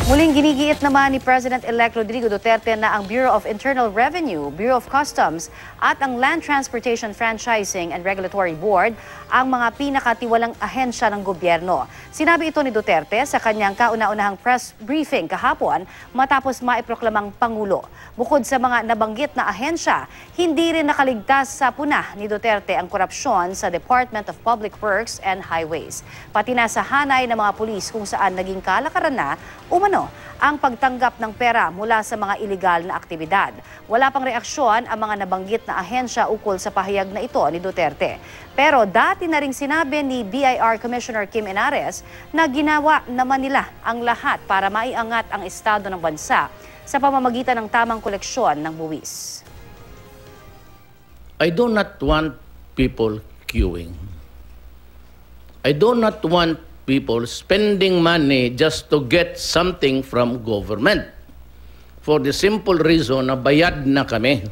Muling ginigiit naman ni President-elect Rodrigo Duterte na ang Bureau of Internal Revenue, Bureau of Customs at ang Land Transportation Franchising and Regulatory Board ang mga pinakatiwalang ahensya ng gobyerno. Sinabi ito ni Duterte sa kanyang kauna-unahang press briefing kahapon matapos maiproklamang Pangulo. Bukod sa mga nabanggit na ahensya, hindi rin nakaligtas sa puna ni Duterte ang korupsyon sa Department of Public Works and Highways. Pati na sa hanay ng mga pulis kung saan naging kalakaran na ang pagtanggap ng pera mula sa mga ilegal na aktibidad. Wala pang reaksyon ang mga nabanggit na ahensya ukol sa pahayag na ito ni Duterte. Pero dati na ring sinabi ni BIR Commissioner Kim Henares na ginawa naman nila ang lahat para maiangat ang estado ng bansa sa pamamagitan ng tamang koleksyon ng buwis. I do not want people queuing. I do not want people spending money just to get something from government. For the simple reason na bayad na kami.